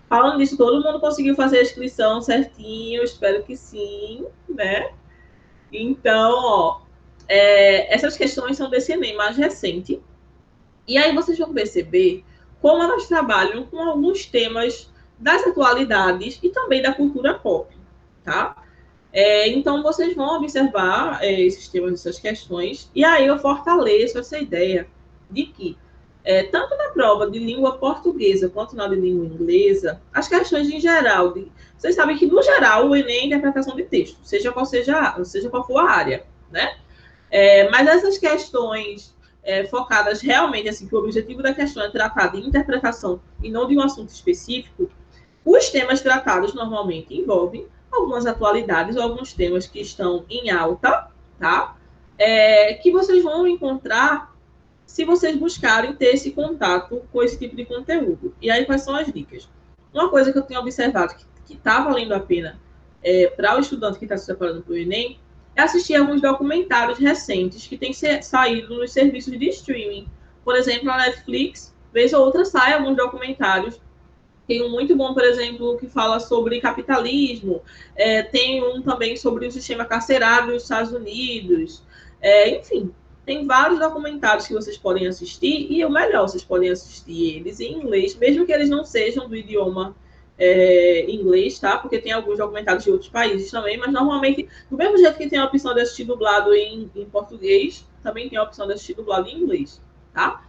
Falando nisso, todo mundo conseguiu fazer a inscrição certinho, espero que sim, né? Então, ó, essas questões são desse Enem mais recente. E aí vocês vão perceber como elas trabalham com alguns temas das atualidades e também da cultura pop, tá? Então, vocês vão observar esses temas, essas questões, e aí eu fortaleço essa ideia de que, tanto na prova de língua portuguesa quanto na de língua inglesa, as questões em geral, vocês sabem que, no geral, o Enem é interpretação de texto, seja qual for a área, né? Mas essas questões focadas realmente, assim, que o objetivo da questão é tratar de interpretação e não de um assunto específico, os temas tratados normalmente envolvem algumas atualidades ou alguns temas que estão em alta, tá? Que vocês vão encontrar se vocês buscarem ter esse contato com esse tipo de conteúdo. E aí, quais são as dicas? Uma coisa que eu tenho observado que está valendo a pena para o estudante que está se preparando para o Enem é assistir alguns documentários recentes que têm saído nos serviços de streaming. Por exemplo, na Netflix, vez ou outra, sai alguns documentários. Tem um muito bom, por exemplo, que fala sobre capitalismo. Tem um também sobre o sistema carcerário dos Estados Unidos. Enfim, tem vários documentários que vocês podem assistir. E o melhor, vocês podem assistir eles em inglês, mesmo que eles não sejam do idioma inglês, tá? Porque tem alguns documentários de outros países também. Mas normalmente, do mesmo jeito que tem a opção de assistir dublado em português, também tem a opção de assistir dublado em inglês, tá?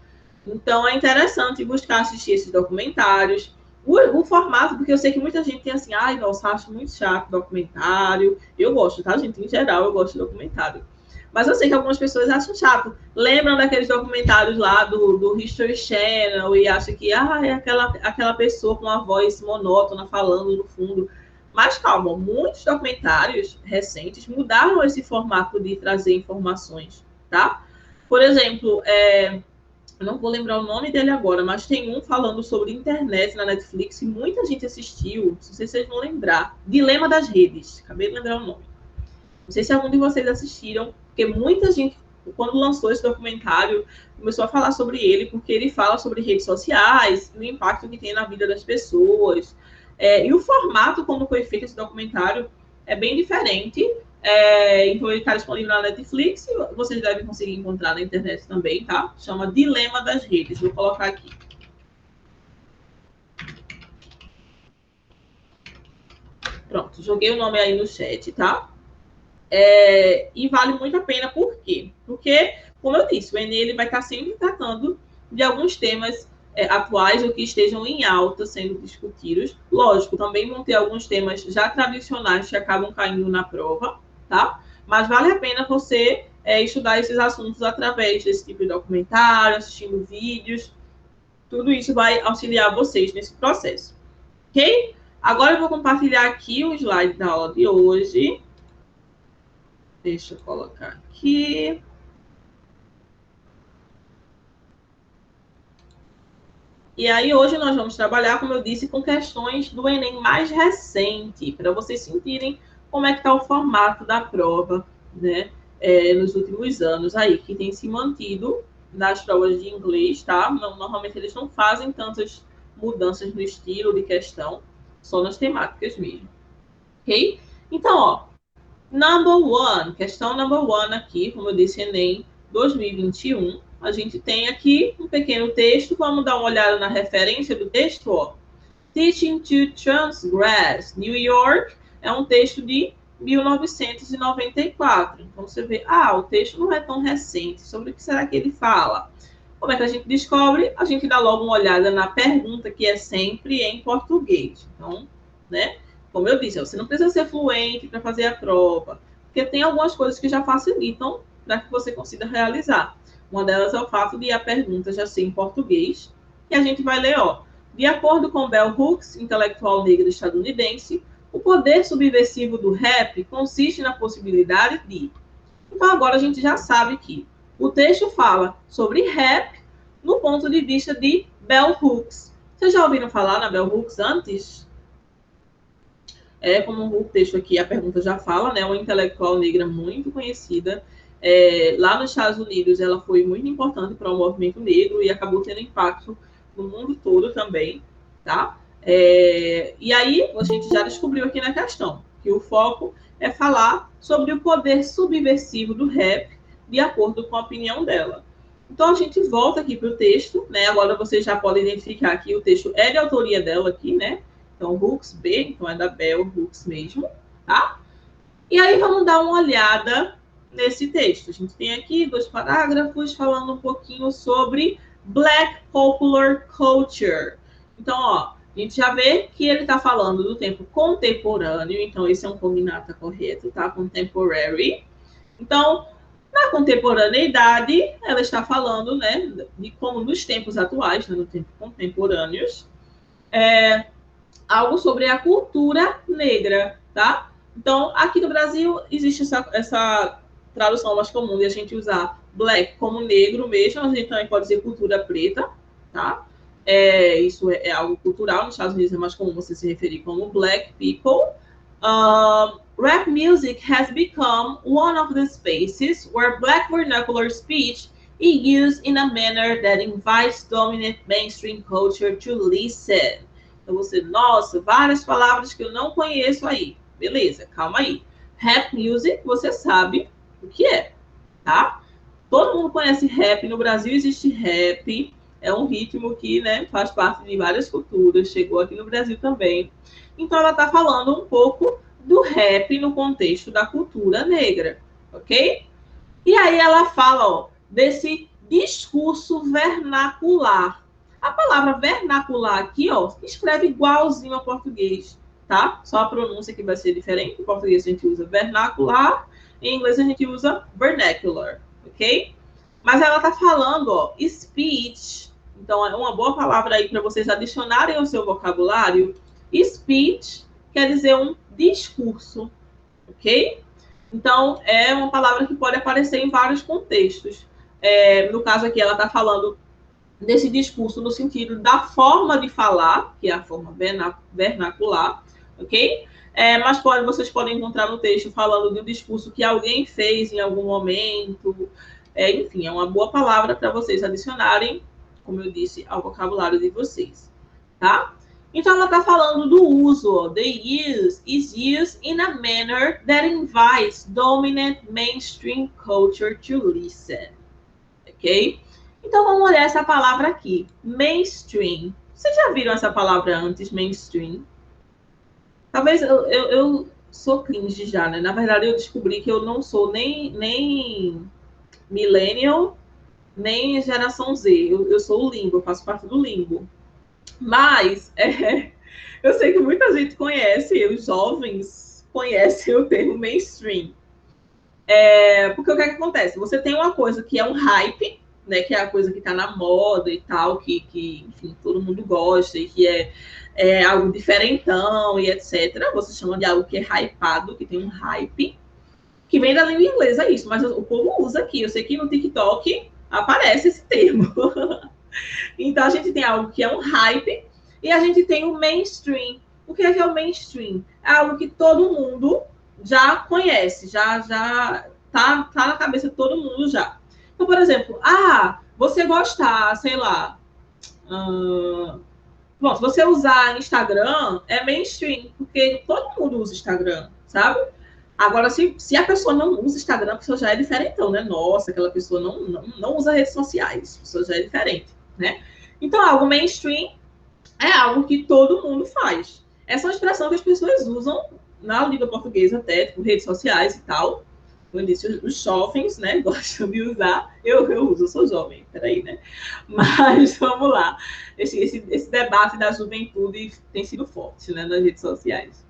Então, é interessante buscar assistir esses documentários. O formato, porque eu sei que muita gente tem assim, ai, nossa, acho muito chato documentário. Eu gosto, tá, gente? Em geral, eu gosto de documentário. Mas eu sei que algumas pessoas acham chato. Lembram daqueles documentários lá do History Channel e acham que é aquela pessoa com uma voz monótona falando no fundo. Mas calma, muitos documentários recentes mudaram esse formato de trazer informações, tá? Por exemplo, eu não vou lembrar o nome dele agora, mas tem um falando sobre internet na Netflix e muita gente assistiu. Não sei se vocês vão lembrar. Dilema das Redes. Acabei de lembrar o nome. Não sei se algum de vocês assistiram, porque muita gente, quando lançou esse documentário, começou a falar sobre ele, porque ele fala sobre redes sociais, o impacto que tem na vida das pessoas. E o formato como foi feito esse documentário é bem diferente. Então ele está disponível na Netflix e vocês devem conseguir encontrar na internet também, tá? Chama Dilema das Redes. Vou colocar aqui. Pronto, joguei o nome aí no chat, tá? E vale muito a pena, por quê? Porque, como eu disse, o Enem ele vai estar sempre tratando de alguns temas atuais ou que estejam em alta sendo discutidos. Lógico, também vão ter alguns temas já tradicionais que acabam caindo na prova, tá? Mas vale a pena você estudar esses assuntos através desse tipo de documentário, assistindo vídeos. Tudo isso vai auxiliar vocês nesse processo, ok? Agora eu vou compartilhar aqui o slide da aula de hoje. Deixa eu colocar aqui. E aí, hoje nós vamos trabalhar, como eu disse, com questões do Enem mais recente, para vocês sentirem como é que está o formato da prova, né, nos últimos anos aí, que tem se mantido nas provas de inglês, tá? Normalmente eles não fazem tantas mudanças no estilo de questão, só nas temáticas mesmo, ok? Então, ó, number one, questão number one aqui, como eu disse, Enem 2021. A gente tem aqui um pequeno texto, vamos dar uma olhada na referência do texto, ó. Teaching to Transgress, New York, é um texto de 1994. Então você vê, o texto não é tão recente, sobre o que será que ele fala? Como é que a gente descobre? A gente dá logo uma olhada na pergunta, que é sempre em português. Então, né? Como eu disse, você não precisa ser fluente para fazer a prova, porque tem algumas coisas que já facilitam para que você consiga realizar. Uma delas é o fato de a pergunta já ser em português, e a gente vai ler, ó. De acordo com Bell Hooks, intelectual negra estadunidense, o poder subversivo do rap consiste na possibilidade de... Então agora a gente já sabe que o texto fala sobre rap no ponto de vista de Bell Hooks. Vocês já ouviram falar na Bell Hooks antes? Como o texto aqui, a pergunta já fala, né? Uma intelectual negra muito conhecida. Lá nos Estados Unidos, ela foi muito importante para o movimento negro e acabou tendo impacto no mundo todo também, tá? E aí, a gente já descobriu aqui na questão que o foco é falar sobre o poder subversivo do rap, de acordo com a opinião dela. Então, a gente volta aqui para o texto, né? Agora vocês já podem identificar que o texto é de autoria dela aqui, né? Então, Hooks B, então é da Bell Hooks mesmo, tá? E aí, vamos dar uma olhada nesse texto. A gente tem aqui 2 parágrafos falando um pouquinho sobre Black Popular Culture. Então, ó, a gente já vê que ele está falando do tempo contemporâneo, então esse é um cognata correto, tá? Contemporary. Então, na contemporaneidade, ela está falando, né, de como nos tempos atuais, né, no tempo contemporâneos, algo sobre a cultura negra, tá? Então, aqui no Brasil, existe essa tradução mais comum de a gente usar black como negro mesmo, a gente também pode dizer cultura preta, tá? Isso é algo cultural, nos Estados Unidos é mais comum você se referir como black people. Rap music has become one of the spaces where black vernacular speech is used in a manner that invites dominant mainstream culture to listen. Então você, nossa, várias palavras que eu não conheço aí. Beleza, calma aí. Rap music, você sabe o que é, tá? Todo mundo conhece rap, no Brasil existe rap, é um ritmo que, né, faz parte de várias culturas, chegou aqui no Brasil também. Então ela está falando um pouco do rap no contexto da cultura negra, ok? E aí ela fala, ó, desse discurso vernacular. A palavra vernacular aqui, ó, escreve igualzinho ao português, tá? Só a pronúncia que vai ser diferente. Em português a gente usa vernacular, em inglês a gente usa vernacular, ok? Mas ela tá falando, ó, speech. Então é uma boa palavra aí para vocês adicionarem ao seu vocabulário. Speech quer dizer um discurso, ok? Então, é uma palavra que pode aparecer em vários contextos. No caso aqui, ela está falando desse discurso no sentido da forma de falar, que é a forma vernacular, ok? Mas vocês podem encontrar no texto falando de um discurso que alguém fez em algum momento. Enfim, é uma boa palavra para vocês adicionarem, como eu disse, ao vocabulário de vocês, tá? Então, ela está falando do uso, ó. The use is used in a manner that invites dominant mainstream culture to listen. Ok? Então, vamos olhar essa palavra aqui. Mainstream. Vocês já viram essa palavra antes, mainstream? Talvez eu sou cringe já, né? Na verdade, eu descobri que eu não sou nem millennial, nem geração Z. Eu sou o limbo, eu faço parte do limbo. Mas eu sei que muita gente conhece, os jovens conhecem o termo mainstream. Porque o que acontece? Você tem uma coisa que é um hype, né, que é a coisa que está na moda e tal, que enfim, todo mundo gosta e que é algo diferentão e etc. Você chama de algo que é hypado, que tem um hype, que vem da língua inglesa, isso, mas o povo usa aqui. Eu sei que no TikTok aparece esse termo. Então, a gente tem algo que é um hype e a gente tem o mainstream. O que é o mainstream? É algo que todo mundo já conhece, já tá na cabeça de todo mundo já. Então, por exemplo, você gostar, sei lá... Bom, se você usar Instagram, é mainstream, porque todo mundo usa Instagram, sabe? Agora, se a pessoa não usa Instagram, a pessoa já é diferentão, né? Nossa, aquela pessoa não usa redes sociais, a pessoa já é diferente, né? Então, algo mainstream é algo que todo mundo faz. Essa é uma expressão que as pessoas usam na língua portuguesa até, tipo, redes sociais e tal. Como eu disse, os jovens, né, gostam de usar. Eu uso, eu sou jovem, peraí, né? Mas, vamos lá. Esse debate da juventude tem sido forte, né, nas redes sociais.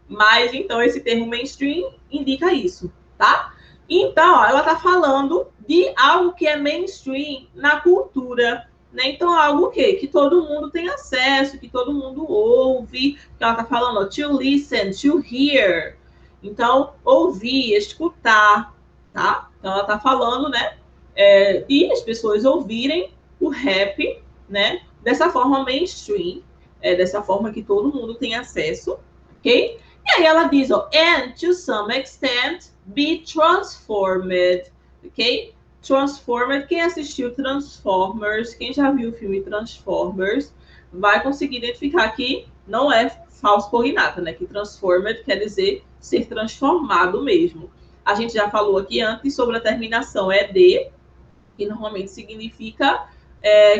Mas, então, esse termo mainstream indica isso, tá? Então, ó, ela está falando de algo que é mainstream na cultura, né? Então, algo o quê? Que todo mundo tem acesso, que todo mundo ouve. Que ela está falando, ó, to listen, to hear. Então, ouvir, escutar, tá? Então, ela está falando, né? E as pessoas ouvirem o rap, né? Dessa forma mainstream, dessa forma que todo mundo tem acesso, ok? E aí ela diz, ó, and to some extent be transformed, ok? Transformed, quem assistiu Transformers, quem já viu o filme Transformers, vai conseguir identificar que não é falso cognata, né? Que transformed quer dizer ser transformado mesmo. A gente já falou aqui antes sobre a terminação ed, que normalmente significa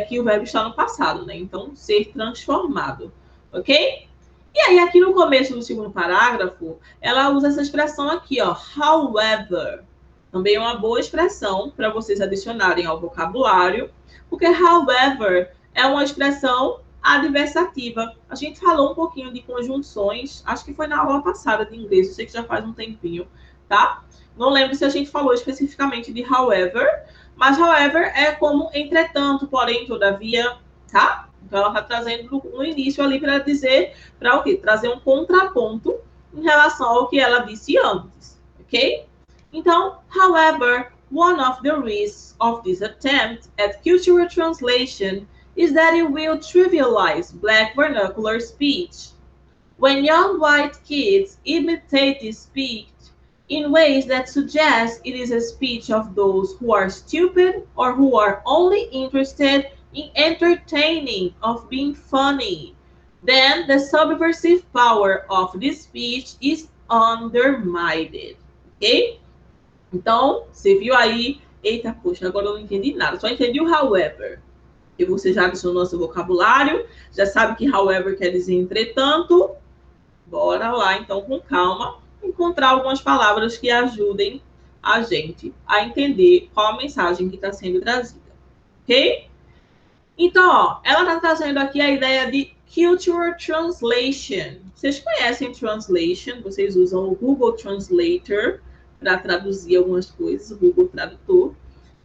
que o verbo está no passado, né? Então, ser transformado, ok? E aí, aqui no começo do segundo parágrafo, ela usa essa expressão aqui, ó, however. Também é uma boa expressão para vocês adicionarem ao vocabulário, porque however é uma expressão adversativa. A gente falou um pouquinho de conjunções, acho que foi na aula passada de inglês, eu sei que já faz um tempinho, tá? Não lembro se a gente falou especificamente de however, mas however é como entretanto, porém, todavia, tá? Então ela está trazendo no início ali para dizer, para o quê? Trazer um contraponto em relação ao que ela disse antes, ok? Então, however, one of the risks of this attempt at cultural translation is that it will trivialize Black vernacular speech. When young white kids imitate this speech in ways that suggest it is a speech of those who are stupid or who are only interested in entertaining, of being funny, then the subversive power of this speech is undermined. Ok? Então, você viu aí, eita, poxa, agora eu não entendi nada, só entendi o however. E você já adicionou seu vocabulário, já sabe que however quer dizer entretanto. Bora lá, então, com calma, encontrar algumas palavras que ajudem a gente a entender qual a mensagem que está sendo trazida, ok? Então, ó, ela está trazendo aqui a ideia de cultural translation. Vocês conhecem translation? Vocês usam o Google Translator para traduzir algumas coisas, o Google Tradutor.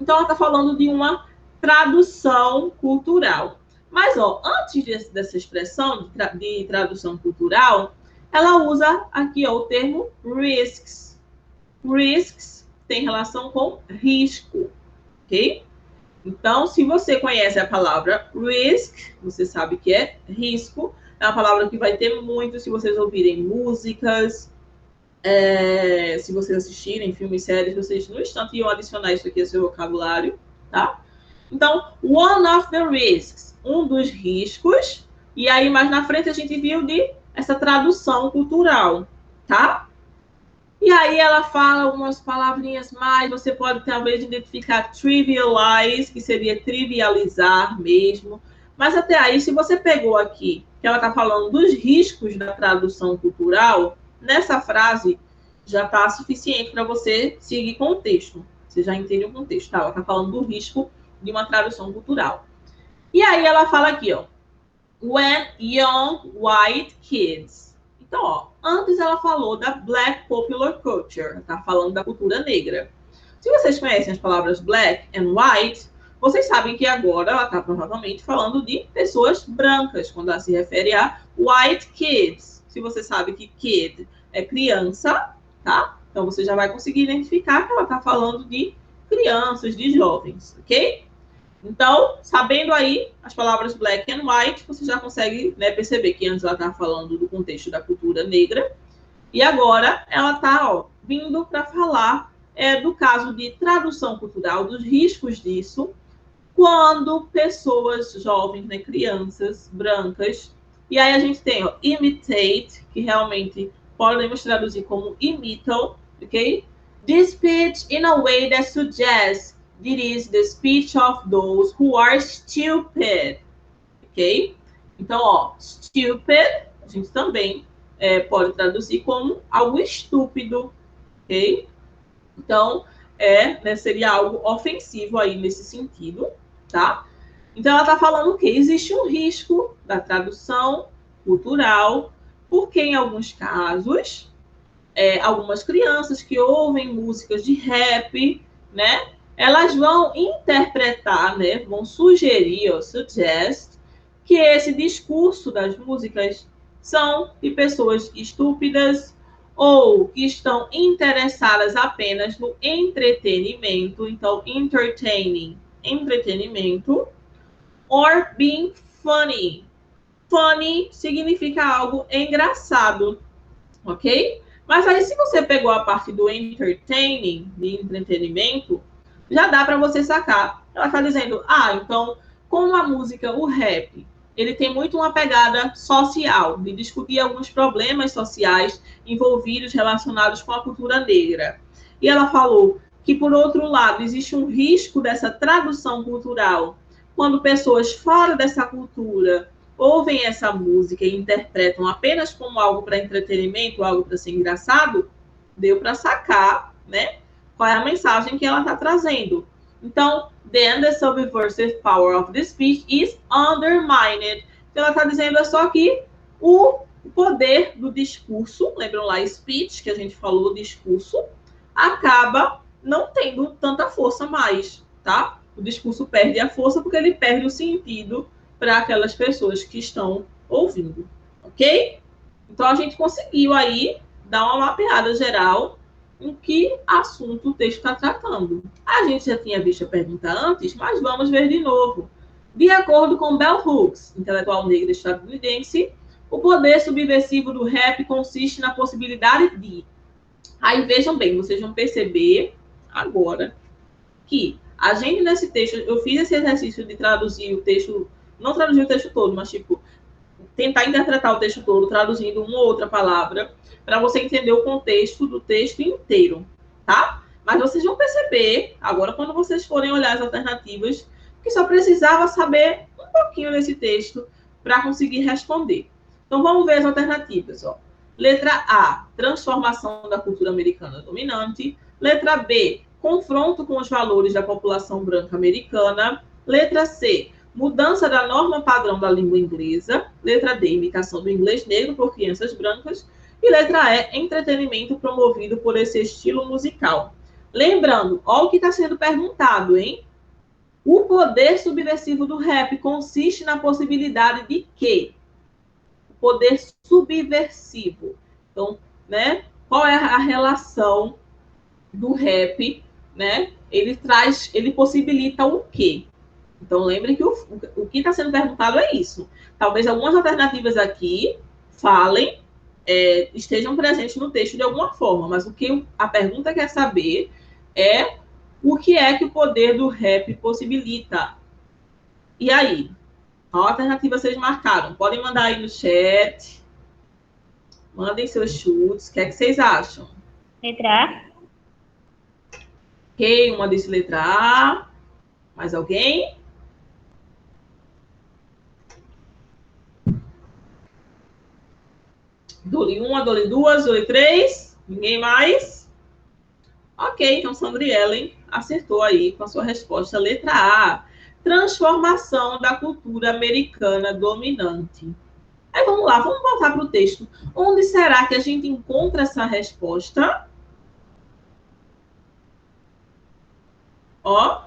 Então, ela está falando de uma tradução cultural. Mas, ó, antes dessa expressão de tradução cultural, ela usa aqui ó, o termo risks. Risks tem relação com risco, ok? Então, se você conhece a palavra risk, você sabe que é risco. É uma palavra que vai ter muito se vocês ouvirem músicas, se vocês assistirem filmes e séries, vocês no instante iam adicionar isso aqui ao seu vocabulário, tá? Então, one of the risks, um dos riscos. E aí, mais na frente, a gente viu de essa tradução cultural, tá? E aí ela fala algumas palavrinhas mais, você pode talvez identificar trivialize, que seria trivializar mesmo. Mas até aí, se você pegou aqui, que ela está falando dos riscos da tradução cultural, nessa frase já está suficiente para você seguir com o texto. Você já entende o contexto, tá? Ela está falando do risco de uma tradução cultural. E aí ela fala aqui, ó. When young white kids. Então, ó, antes ela falou da Black Popular Culture, tá falando da cultura negra. Se vocês conhecem as palavras Black and White, vocês sabem que agora ela está provavelmente falando de pessoas brancas, quando ela se refere a White Kids. Se você sabe que kid é criança, tá? Então você já vai conseguir identificar que ela está falando de crianças, de jovens, ok? Então, sabendo aí as palavras black and white, você já consegue perceber que antes ela estava falando do contexto da cultura negra e agora ela está vindo para falar do caso de tradução cultural, dos riscos disso, quando pessoas jovens, crianças brancas, e aí a gente tem imitate, que realmente podemos traduzir como imitam, ok? This speech in a way that suggests it is the speech of those who are stupid, ok? Então, ó, stupid, a gente também pode traduzir como algo estúpido, ok? Então, seria algo ofensivo aí nesse sentido, tá? Então, ela está falando que existe um risco da tradução cultural, porque em alguns casos, algumas crianças que ouvem músicas de rap, né? Elas vão interpretar, vão sugerir, suggest, que esse discurso das músicas são de pessoas estúpidas ou que estão interessadas apenas no entretenimento. Então, entertaining, entretenimento, or being funny. Funny significa algo engraçado, ok? Mas aí, se você pegou a parte do entertaining, de entretenimento, já dá para você sacar. Ela está dizendo, então, como a música, o rap, ele tem muito uma pegada social, de discutir alguns problemas sociais envolvidos, relacionados com a cultura negra. E ela falou que, por outro lado, existe um risco dessa tradução cultural, quando pessoas fora dessa cultura ouvem essa música e interpretam apenas como algo para entretenimento, algo para ser engraçado, deu para sacar, né, qual é a mensagem que ela está trazendo. Então, then the subversive power of the speech is undermined. Então, ela está dizendo só que o poder do discurso, lembram lá, speech, que a gente falou, discurso, acaba não tendo tanta força mais, tá? O discurso perde a força porque ele perde o sentido para aquelas pessoas que estão ouvindo, ok? Então, a gente conseguiu aí dar uma mapeada geral em que assunto o texto está tratando. A gente já tinha visto a pergunta antes, mas vamos ver de novo. De acordo com Bell Hooks, intelectual negra estadunidense, o poder subversivo do rap consiste na possibilidade de... Aí vejam bem, vocês vão perceber agora que a gente nesse texto, eu fiz esse exercício de traduzir o texto, não traduzir o texto todo, mas tipo, tentar interpretar o texto todo, traduzindo uma ou outra palavra, para você entender o contexto do texto inteiro, tá? Mas vocês vão perceber, agora, quando vocês forem olhar as alternativas, que só precisava saber um pouquinho desse texto para conseguir responder. Então, vamos ver as alternativas, ó. Letra A, transformação da cultura americana dominante. Letra B, confronto com os valores da população branca americana. Letra C, mudança da norma padrão da língua inglesa. Letra D, imitação do inglês negro por crianças brancas. E letra E, entretenimento promovido por esse estilo musical. Lembrando, olha o que está sendo perguntado, hein? O poder subversivo do rap consiste na possibilidade de quê? O poder subversivo. Então, né? Qual é a relação do rap, né? Ele possibilita o quê? Então, lembrem que o que está sendo perguntado é isso. Talvez algumas alternativas aqui falem, estejam presentes no texto de alguma forma, mas o que a pergunta quer saber é o que é que o poder do rap possibilita. E aí? Qual alternativa vocês marcaram? Podem mandar aí no chat. Mandem seus chutes. O que é que vocês acham? Letra A. Ok, uma disse letra A. Mais alguém? Dole 1, Dole 2, Dole 3. Ninguém mais? Ok, então Sandriellen acertou aí com a sua resposta. Letra A. Transformação da cultura americana dominante. Aí vamos lá, vamos voltar para o texto. Onde será que a gente encontra essa resposta? Ó,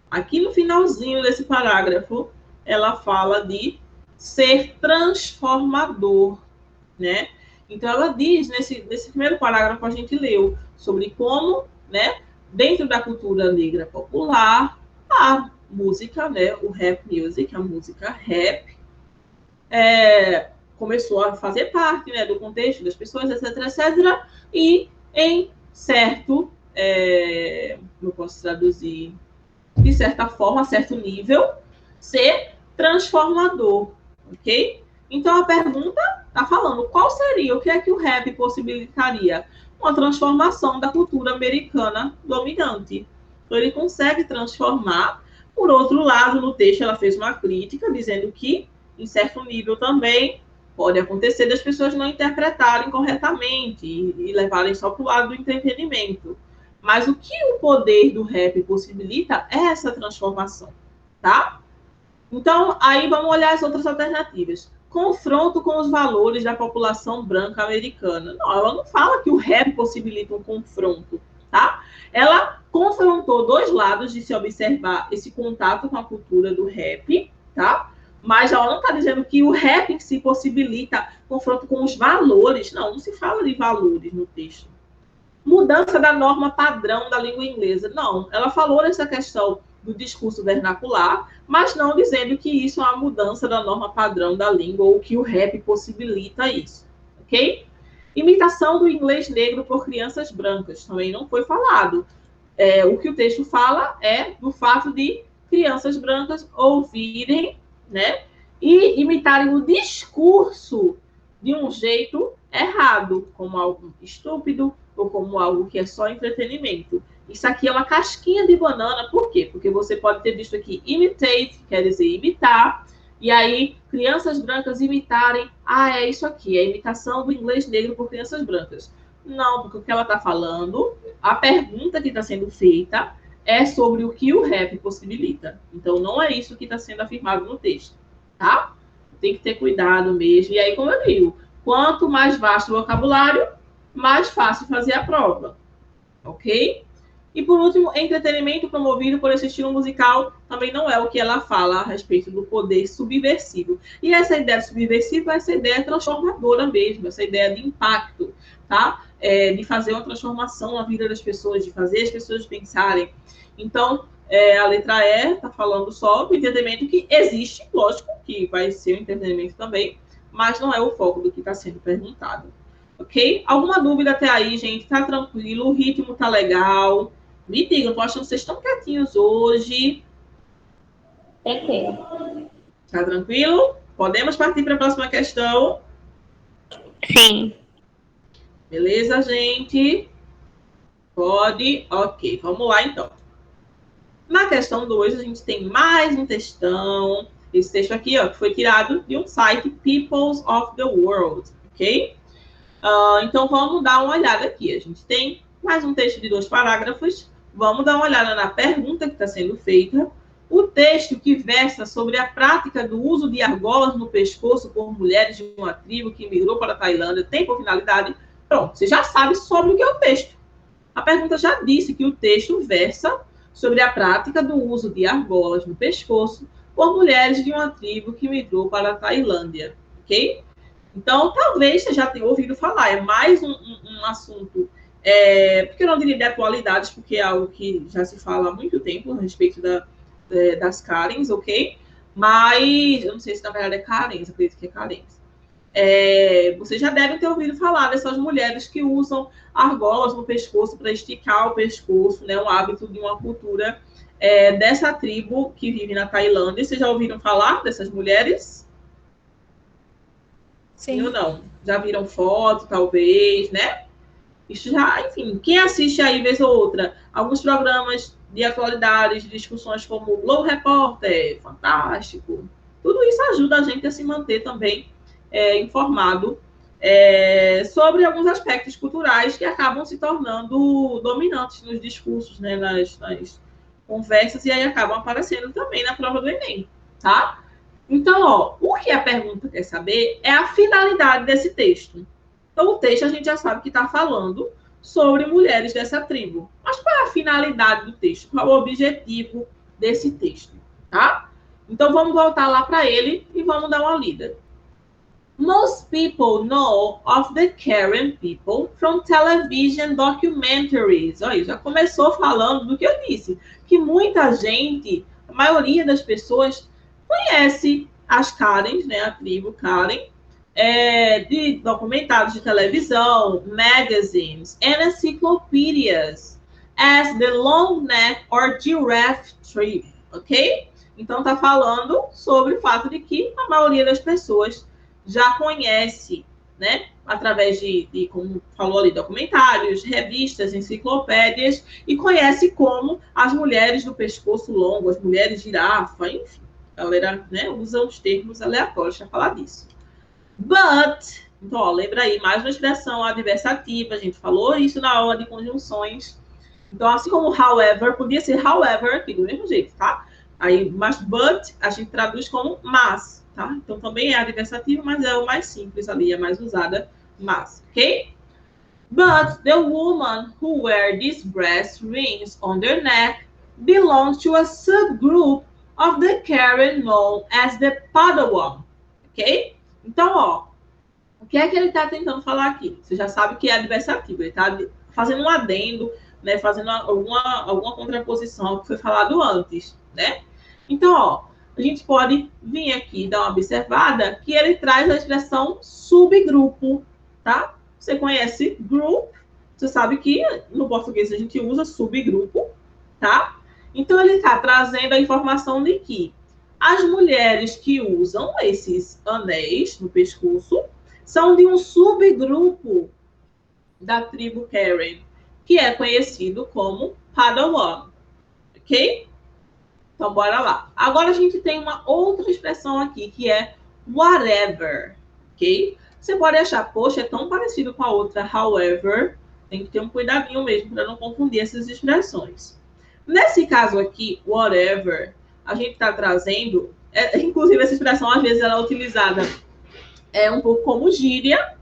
aqui no finalzinho desse parágrafo, ela fala de ser transformador, né? Então, ela diz, nesse primeiro parágrafo, a gente leu sobre como, né, dentro da cultura negra popular, a música, né, o rap music, a música rap, começou a fazer parte, né, do contexto das pessoas, etc, etc, e em certo, eu posso traduzir, de certa forma, a certo nível, ser transformador, ok? Então, a pergunta está falando qual seria, o que é que o rap possibilitaria? Uma transformação da cultura americana dominante. Então, ele consegue transformar. Por outro lado, no texto, ela fez uma crítica, dizendo que, em certo nível também, pode acontecer das pessoas não interpretarem corretamente e levarem só para o lado do entretenimento. Mas o que o poder do rap possibilita é essa transformação, tá? Então, aí vamos olhar as outras alternativas. Confronto com os valores da população branca americana. Não, ela não fala que o rap possibilita um confronto, tá? Ela confrontou dois lados de se observar esse contato com a cultura do rap, tá? Mas ela não está dizendo que o rap em si possibilita confronto com os valores. Não se fala de valores no texto. Mudança da norma padrão da língua inglesa. Não, ela falou nessa questão do discurso vernacular, mas não dizendo que isso é uma mudança da norma padrão da língua ou que o rap possibilita isso, ok? Imitação do inglês negro por crianças brancas, também não foi falado. O que o texto fala é do fato de crianças brancas ouvirem, né, e imitarem o discurso de um jeito errado, como algo estúpido ou como algo que é só entretenimento. Isso aqui é uma casquinha de banana, por quê? Porque você pode ter visto aqui imitate, que quer dizer imitar, e aí crianças brancas imitarem, é isso aqui, é a imitação do inglês negro por crianças brancas. Não, porque o que ela está falando, a pergunta que está sendo feita é sobre o que o rap possibilita. Então, não é isso que está sendo afirmado no texto, tá? Tem que ter cuidado mesmo. E aí, como eu digo, quanto mais vasto o vocabulário, mais fácil fazer a prova, ok? E, por último, entretenimento promovido por esse estilo musical também não é o que ela fala a respeito do poder subversivo. E essa ideia subversiva é essa ideia transformadora mesmo, essa ideia de impacto, tá? De fazer uma transformação na vida das pessoas, de fazer as pessoas pensarem. Então, a letra E está falando só do entretenimento que existe, lógico que vai ser um entretenimento também, mas não é o foco do que está sendo perguntado. Ok? Alguma dúvida até aí, gente? Tá tranquilo? O ritmo tá legal? Me digam, eu tô achando que vocês estão quietinhos hoje. Tranquilo. Tá tranquilo? Podemos partir para a próxima questão? Sim. Beleza, gente? Pode? Ok, vamos lá então. Na questão 2, a gente tem mais um textão. Esse texto aqui, ó, que foi tirado de um site Peoples of the World, ok? Então, vamos dar uma olhada aqui. A gente tem mais um texto de 2 parágrafos. Vamos dar uma olhada na pergunta que está sendo feita. O texto que versa sobre a prática do uso de argolas no pescoço por mulheres de uma tribo que migrou para a Tailândia tem por finalidade... Pronto, você já sabe sobre o que é o texto. A pergunta já disse que o texto versa sobre a prática do uso de argolas no pescoço por mulheres de uma tribo que migrou para a Tailândia, ok? Então, talvez você já tenha ouvido falar. É mais um assunto, porque eu não diria de atualidades, porque é algo que já se fala há muito tempo a respeito das Karens, ok? Mas, eu não sei se na verdade é Karens, acredito que é Karens. Vocês já devem ter ouvido falar dessas mulheres que usam argolas no pescoço para esticar o pescoço, né? Um hábito de uma cultura dessa tribo que vive na Tailândia. Vocês já ouviram falar dessas mulheres? Sim ou não? Já viram foto, talvez, né? Isso já, enfim, quem assiste aí, vez ou outra, alguns programas de atualidades, de discussões como o Globo Repórter, Fantástico, tudo isso ajuda a gente a se manter também informado sobre alguns aspectos culturais que acabam se tornando dominantes nos discursos, né, nas conversas, e aí acabam aparecendo também na prova do Enem, tá? Então, ó, o que a pergunta quer saber é a finalidade desse texto. Então, o texto a gente já sabe que está falando sobre mulheres dessa tribo. Mas qual é a finalidade do texto? Qual é o objetivo desse texto? Tá? Então, vamos voltar lá para ele e vamos dar uma lida. Most people know of the Karen people from television documentaries. Olha, já começou falando do que eu disse, que muita gente, a maioria das pessoas, conhece as Karens, né, a tribo Karen, de documentários de televisão, magazines and encyclopedias as the long neck or giraffe tribe, ok? Então tá falando sobre o fato de que a maioria das pessoas já conhece, né, através de como falou ali, documentários, revistas, enciclopédias, e conhece como as mulheres do pescoço longo, as mulheres girafa, enfim, a galera, né, usa os termos aleatórios para falar disso. But, então, ó, lembra aí, mais uma expressão adversativa, a gente falou isso na aula de conjunções. Então, assim como however, podia ser however aqui, do mesmo jeito, tá? Aí, mas but, a gente traduz como mas, tá? Então, também é adversativo, mas é o mais simples ali, é mais usada, mas, ok? But the woman who wear these brass rings on their neck belongs to a subgroup of the Karen known as the Padawan, ok? Então, ó, o que é que ele está tentando falar aqui? Você já sabe que é adversativo, ele está fazendo um adendo, né, fazendo alguma contraposição ao que foi falado antes, né? Então, ó, a gente pode vir aqui dar uma observada que ele traz a expressão subgrupo, tá? Você conhece group, você sabe que no português a gente usa subgrupo, tá? Então, ele está trazendo a informação de que As mulheres que usam esses anéis no pescoço são de um subgrupo da tribo Karen, que é conhecido como Padawan, ok? Então, bora lá. Agora a gente tem uma outra expressão aqui, que é whatever, ok? Você pode achar, poxa, é tão parecido com a outra, however, tem que ter um cuidadinho mesmo para não confundir essas expressões. Nesse caso aqui, whatever, a gente está trazendo, inclusive essa expressão às vezes ela é utilizada um pouco como gíria,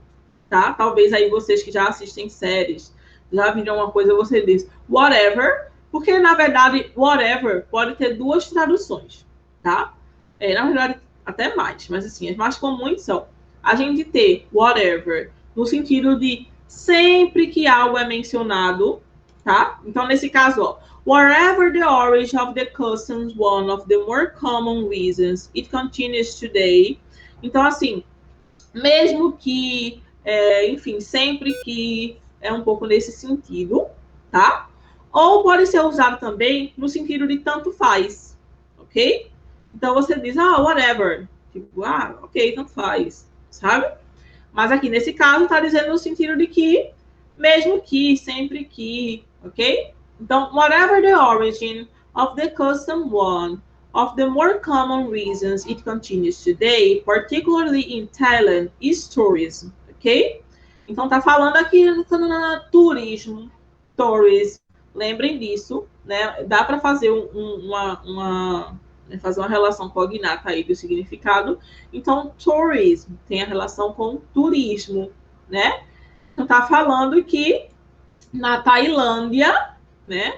tá? Talvez aí vocês que já assistem séries, já viram uma coisa, você diz whatever, porque na verdade whatever pode ter duas traduções, tá? Na verdade até mais, mas assim, as mais comuns são a gente ter whatever no sentido de sempre que algo é mencionado, tá? Então nesse caso, ó, wherever the origin of the customs, one of the more common reasons it continues today. Então assim, mesmo que enfim, sempre que é um pouco nesse sentido, tá? Ou pode ser usado também no sentido de tanto faz, ok? Então você diz, whatever. Tipo, ok, tanto faz, sabe? Mas aqui nesse caso está dizendo no sentido de que, mesmo que, sempre que, ok? Então, whatever the origin of the custom one, of the more common reasons it continues today, particularly in Thailand, is tourism, ok? Então, tá falando aqui turismo, tourism. Lembrem disso, né? Dá para fazer fazer uma relação cognata aí do significado. Então, tourism tem a relação com turismo, né? Então, tá falando que na Tailândia, né,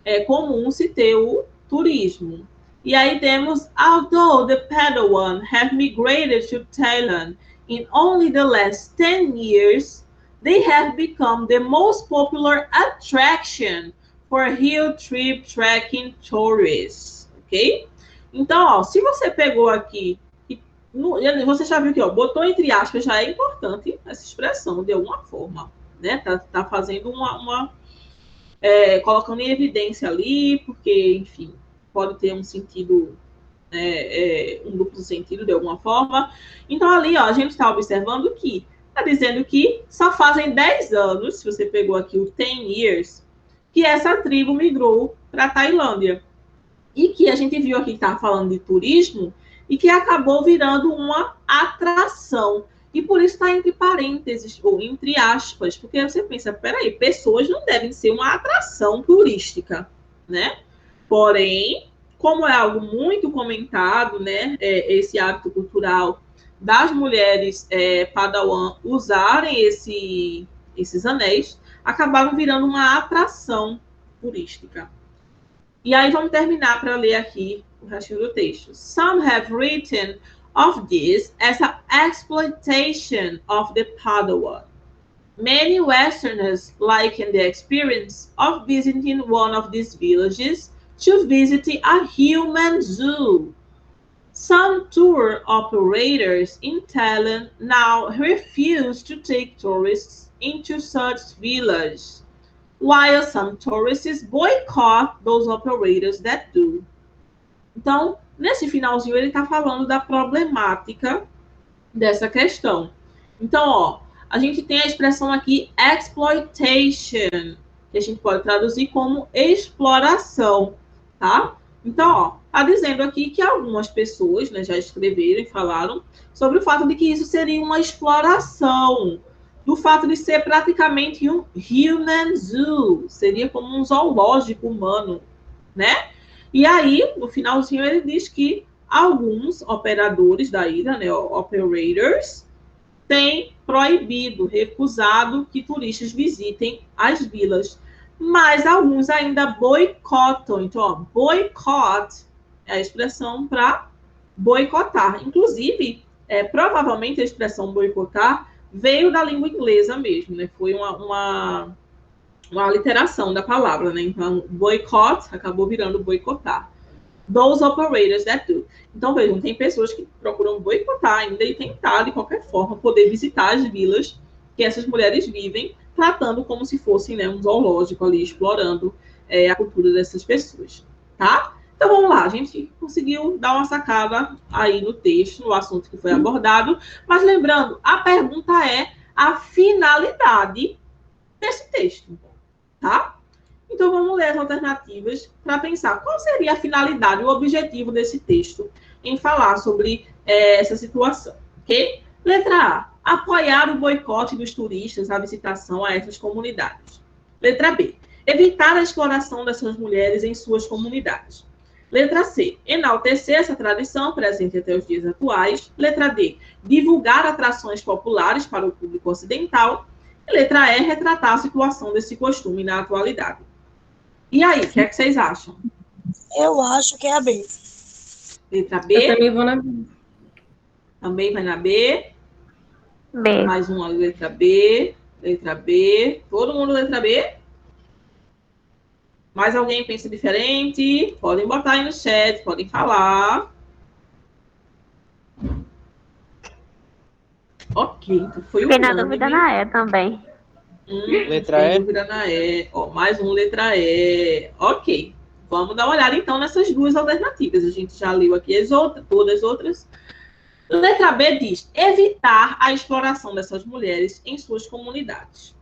é comum se ter o turismo. E aí temos, although the Padawan have migrated to Thailand in only the last 10 years, they have become the most popular attraction for hill trip trekking tourists, ok? Então, ó, se você pegou aqui, você já viu que ó, botou entre aspas, já é importante essa expressão, de alguma forma, né? Tá fazendo colocando em evidência ali, porque, enfim, pode ter um sentido, um duplo sentido de alguma forma. Então, ali, ó, a gente está observando que está dizendo que só fazem 10 anos, se você pegou aqui o 10 years, que essa tribo migrou para a Tailândia. E que a gente viu aqui que estava falando de turismo e que acabou virando uma atração. E por isso está entre parênteses, ou entre aspas, porque você pensa, peraí, pessoas não devem ser uma atração turística, né? Porém, como é algo muito comentado, né, esse hábito cultural das mulheres Padawan usarem esses anéis, acabaram virando uma atração turística. E aí vamos terminar para ler aqui o restinho do texto. Some have written of this as an exploitation of the Padawan. Many Westerners liken the experience of visiting one of these villages to visiting a human zoo. Some tour operators in Thailand now refuse to take tourists into such villages, while some tourists boycott those operators that do. Então, nesse finalzinho, ele está falando da problemática dessa questão. Então, ó, a gente tem a expressão aqui exploitation, que a gente pode traduzir como exploração, tá? Então, ó, tá dizendo aqui que algumas pessoas, né, já escreveram e falaram sobre o fato de que isso seria uma exploração, do fato de ser praticamente um human zoo, seria como um zoológico humano, né? E aí, no finalzinho, ele diz que alguns operadores da ilha, né, operators, têm proibido, recusado que turistas visitem as vilas. Mas alguns ainda boicotam. Então, ó, boycott é a expressão para boicotar. Inclusive, provavelmente a expressão boicotar veio da língua inglesa mesmo, né? Foi uma aliteração da palavra, né? Então, boycott acabou virando boicotar. Those operators that do. Então, vejam, tem pessoas que procuram boicotar ainda e tentar, de qualquer forma, poder visitar as vilas que essas mulheres vivem, tratando como se fosse, né, um zoológico ali, explorando a cultura dessas pessoas, tá? Então, vamos lá, a gente conseguiu dar uma sacada aí no texto, no assunto que foi abordado, mas lembrando, a pergunta é a finalidade desse texto, tá? Então, vamos ler as alternativas para pensar qual seria a finalidade, o objetivo desse texto em falar sobre essa situação, ok? Letra A, apoiar o boicote dos turistas à visitação a essas comunidades. Letra B, evitar a exploração dessas mulheres em suas comunidades. Letra C, enaltecer essa tradição presente até os dias atuais. Letra D, divulgar atrações populares para o público ocidental. E letra E, retratar a situação desse costume na atualidade. E aí, o que é que vocês acham? Eu acho que é a B. Letra B? Eu também vou na B. Também vai na B? B. Mais uma letra B. Letra B. Todo mundo letra B? Mais alguém pensa diferente? Podem botar aí no chat, podem falar. Ok, então foi o Fiquei na dúvida na E também. Letra E. Dúvida na E. Ó, mais um letra E. Ok. Vamos dar uma olhada, então, nessas duas alternativas. A gente já leu aqui todas as outras. Letra B diz, evitar a exploração dessas mulheres em suas comunidades.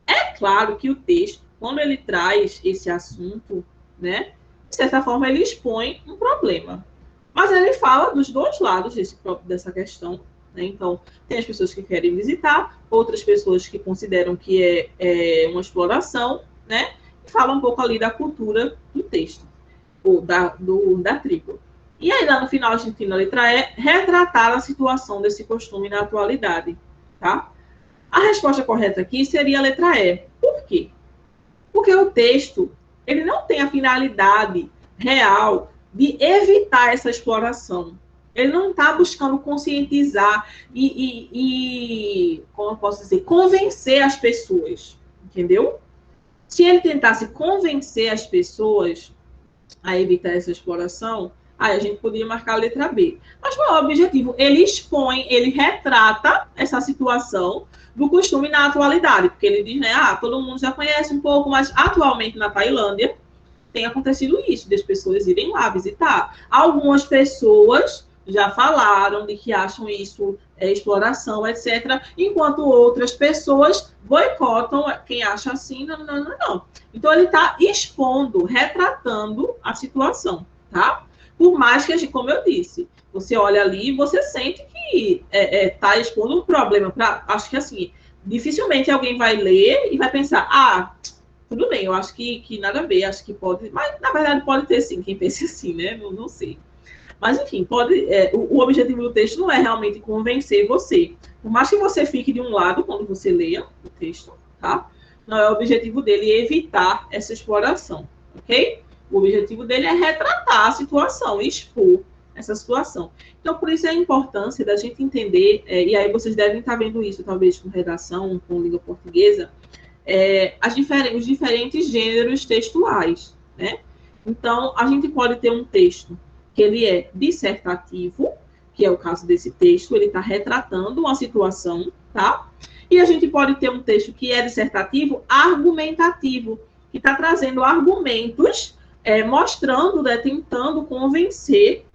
É claro que o texto, quando ele traz esse assunto, né, de certa forma, ele expõe um problema. Mas ele fala dos dois lados dessa questão. Né? Então, tem as pessoas que querem visitar, outras pessoas que consideram que é uma exploração, né? E fala um pouco ali da cultura do texto, ou da tribo. E aí, lá no final, a gente tem na letra E, retratar a situação desse costume na atualidade. Tá? A resposta correta aqui seria a letra E. Por quê? Porque o texto, ele não tem a finalidade real de evitar essa exploração. Ele não está buscando conscientizar e, como eu posso dizer, convencer as pessoas, entendeu? Se ele tentasse convencer as pessoas a evitar essa exploração, aí a gente poderia marcar a letra B. Mas qual é o objetivo? Ele expõe, ele retrata essa situação do costume na atualidade, porque ele diz, né, todo mundo já conhece um pouco, mas atualmente na Tailândia tem acontecido isso, das pessoas irem lá visitar. Algumas pessoas já falaram de que acham isso exploração, etc., enquanto outras pessoas boicotam quem acha assim, não. Então, ele está expondo, retratando a situação, tá? Por mais que, como eu disse, você olha ali e você sente que está expondo um problema. Acho que, assim, dificilmente alguém vai ler e vai pensar, tudo bem, eu acho que nada a ver, acho que pode, mas, na verdade, pode ter, sim, quem pense assim, né? Não sei. Mas, enfim, o objetivo do texto não é realmente convencer você. Por mais que você fique de um lado quando você leia o texto, tá? Não é o objetivo dele evitar essa exploração, ok? O objetivo dele é retratar a situação, expor essa situação. Então, por isso é a importância da gente entender, e aí vocês devem estar vendo isso, talvez, com redação, com língua portuguesa, os diferentes gêneros textuais, né? Então, a gente pode ter um texto que ele é dissertativo, que é o caso desse texto, ele está retratando uma situação, tá? E a gente pode ter um texto que é dissertativo argumentativo, que está trazendo argumentos, mostrando, né, tentando convencer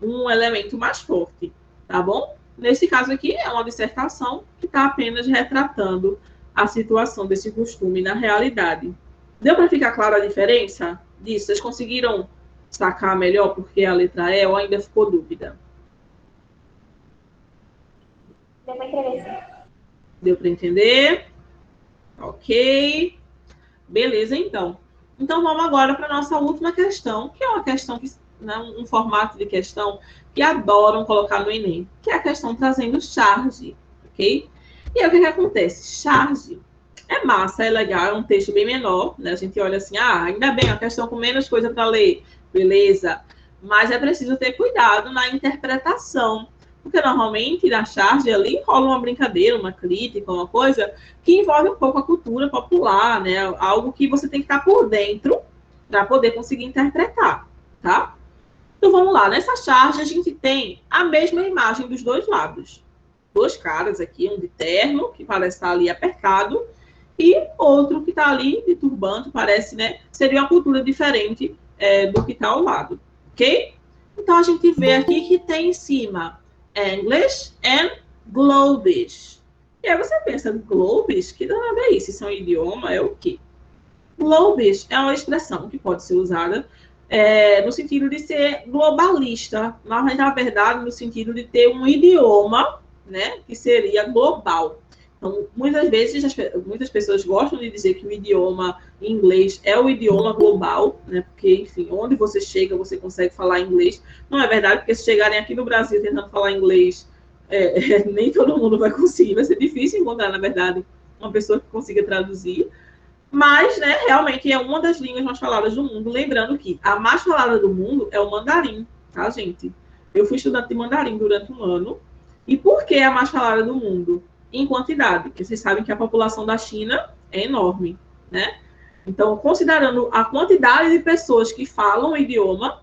um elemento mais forte, tá bom? Nesse caso aqui, é uma dissertação que está apenas retratando a situação desse costume na realidade. Deu para ficar clara a diferença disso? Vocês conseguiram sacar melhor porque a letra E ou ainda ficou dúvida? Deu para entender. Deu para entender? Ok. Beleza, então. Então, vamos agora para a nossa última questão, que é uma questão, um formato de questão que adoram colocar no Enem, que é a questão trazendo charge, ok? E aí, o que acontece? Charge é massa, é legal, é um texto bem menor, né? A gente olha assim, ainda bem, a questão com menos coisa para ler. Beleza, mas é preciso ter cuidado na interpretação, porque normalmente na charge ali rola uma brincadeira, uma crítica, uma coisa que envolve um pouco a cultura popular, né? Algo que você tem que estar por dentro para poder conseguir interpretar, tá? Então vamos lá, nessa charge a gente tem a mesma imagem dos dois lados. Dois caras aqui, um de terno, que parece estar ali apertado, e outro que está ali de turbante, parece, né? Seria uma cultura diferente do que está ao lado, ok? Então, a gente vê aqui que tem em cima English and Globish. E aí você pensa, Globish? Que danada é isso? Isso é um idioma? É o quê? Globish é uma expressão que pode ser usada no sentido de ser globalista, mas na verdade no sentido de ter um idioma, né, que seria global. Então, muitas vezes, muitas pessoas gostam de dizer que o idioma inglês é o idioma global, né, porque, enfim, onde você chega, você consegue falar inglês. Não é verdade, porque se chegarem aqui no Brasil tentando falar inglês, nem todo mundo vai conseguir, vai ser difícil encontrar, na verdade, uma pessoa que consiga traduzir. Mas, né, realmente é uma das línguas mais faladas do mundo. Lembrando que a mais falada do mundo é o mandarim, tá, gente? Eu fui estudante de mandarim durante um ano. E por que a mais falada do mundo? Em quantidade, porque vocês sabem que a população da China é enorme, né? Então, considerando a quantidade de pessoas que falam o idioma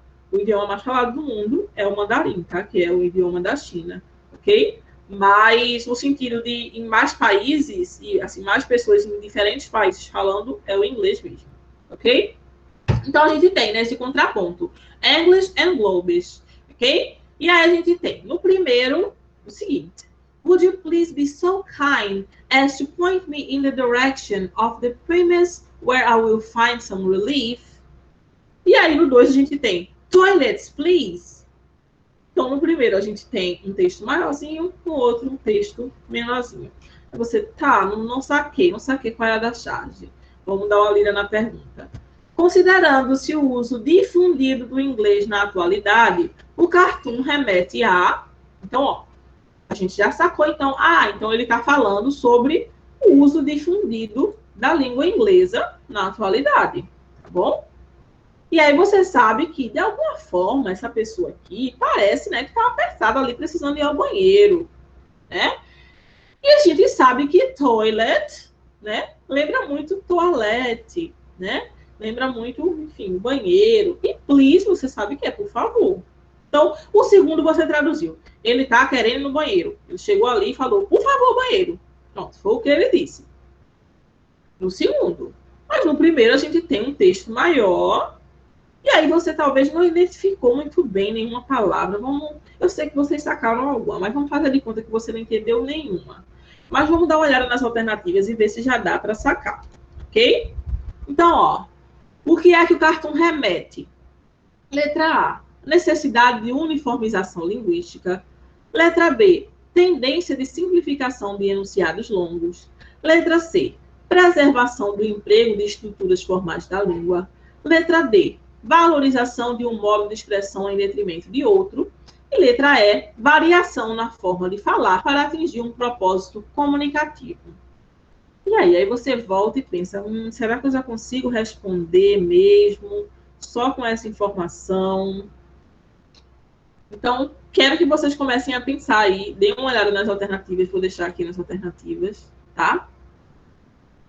mais falado do mundo é o mandarim, tá? Que é o idioma da China, ok? Mas no sentido de em mais países e assim mais pessoas em diferentes países falando é o inglês mesmo, ok? Então a gente tem nesse contraponto English and Globish, ok? E aí a gente tem no primeiro o seguinte: Would you please be so kind as to point me in the direction of the premise where I will find some relief? E aí no 2 a gente tem Toilets, please. Então, no primeiro, a gente tem um texto maiorzinho, no outro, um texto menorzinho. Você, tá, não saquei qual é a da charge. Vamos dar uma lida na pergunta. Considerando-se o uso difundido do inglês na atualidade, o cartoon remete a... Então, ó, a gente já sacou, então, então ele está falando sobre o uso difundido da língua inglesa na atualidade, tá bom? E aí você sabe que, de alguma forma, essa pessoa aqui parece, né, que está apertada ali, precisando ir ao banheiro, né? E a gente sabe que toilet, né, lembra muito toalete, né? Lembra muito, enfim, banheiro. E please, você sabe que é por favor. Então, o segundo você traduziu. Ele está querendo ir no banheiro. Ele chegou ali e falou, por favor, banheiro. Pronto, foi o que ele disse. No segundo. Mas no primeiro a gente tem um texto maior. E aí você talvez não identificou muito bem nenhuma palavra. Eu sei que vocês sacaram alguma, mas vamos fazer de conta que você não entendeu nenhuma. Mas vamos dar uma olhada nas alternativas e ver se já dá para sacar, ok? Então, ó, o que é que o cartoon remete? Letra A, necessidade de uniformização linguística. Letra B, tendência de simplificação de enunciados longos. Letra C, preservação do emprego de estruturas formais da língua. Letra D, valorização de um modo de expressão em detrimento de outro. E letra E, variação na forma de falar para atingir um propósito comunicativo. E aí você volta e pensa, será que eu já consigo responder mesmo só com essa informação? Então, quero que vocês comecem a pensar aí, deem uma olhada nas alternativas, vou deixar aqui nas alternativas, tá?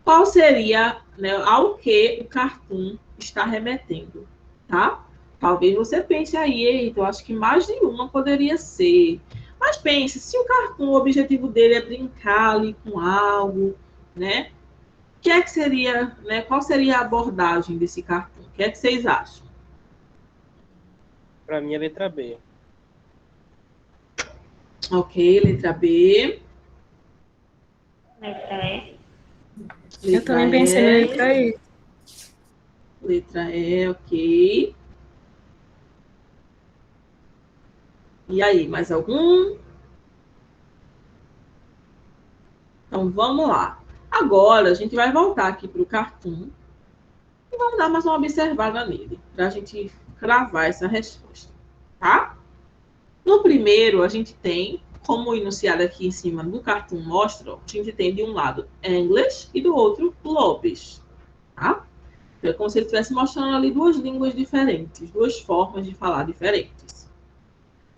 Qual seria, né, ao que o cartoon está remetendo, tá? Talvez você pense aí, eita, eu acho que mais de uma poderia ser. Mas pense, se o cartoon, o objetivo dele é brincar ali com algo, né? O que é que seria, né? Qual seria a abordagem desse cartoon? O que é que vocês acham? Para mim é letra B. Ok, letra B. Letra E. Eu também pensei na letra E. Letra E, ok. E aí, mais algum? Então, vamos lá. Agora, a gente vai voltar aqui para o cartoon e vamos dar mais uma observada nele, para a gente cravar essa resposta, tá? No primeiro, a gente tem, como o enunciado aqui em cima do cartoon mostra, a gente tem de um lado English e do outro Globish, tá? É como se ele estivesse mostrando ali duas línguas diferentes, duas formas de falar diferentes.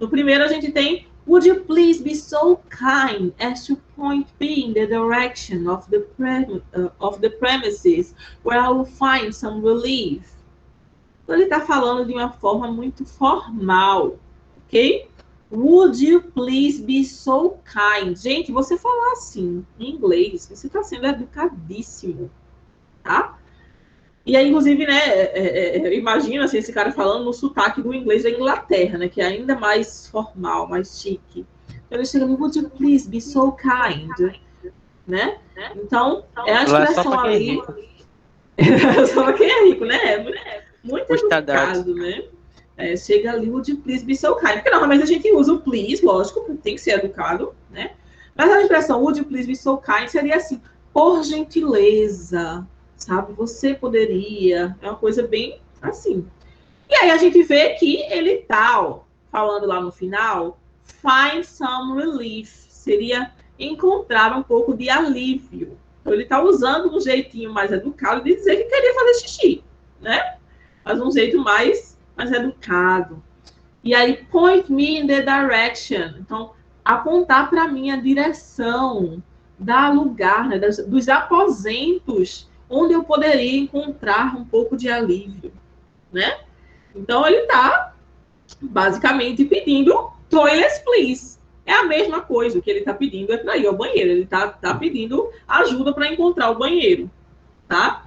No primeiro, a gente tem Would you please be so kind as to point me in the direction of the premises where I will find some relief? Então, ele está falando de uma forma muito formal, ok? Would you please be so kind? Gente, você falar assim em inglês, você está sendo educadíssimo, tá? E aí, inclusive, né, eu imagino assim, esse cara falando no sotaque do inglês da Inglaterra, né, que é ainda mais formal, mais chique. Então, ele chega, would you please be so kind, né? Então, é a Lá é só expressão pra quem é ali, rico. só pra quem é rico, né? Muito Custa dados. educado, né? Chega ali, would you please be so kind? Porque normalmente a gente usa o please, lógico, porque tem que ser educado, né? Mas a expressão would you please be so kind seria assim, por gentileza, sabe? Você poderia. É uma coisa bem assim. E aí a gente vê que ele tá, ó, falando lá no final, find some relief. Seria encontrar um pouco de alívio. Então ele tá usando um jeitinho mais educado de dizer que queria fazer xixi, né? Mas um jeito mais educado. E aí, point me in the direction. Então, apontar para mim a direção, dar lugar, né, dos aposentos onde eu poderia encontrar um pouco de alívio, né? Então, ele está basicamente pedindo toilets, please. É a mesma coisa. O que ele está pedindo é para ir ao banheiro. Ele está pedindo ajuda para encontrar o banheiro, tá?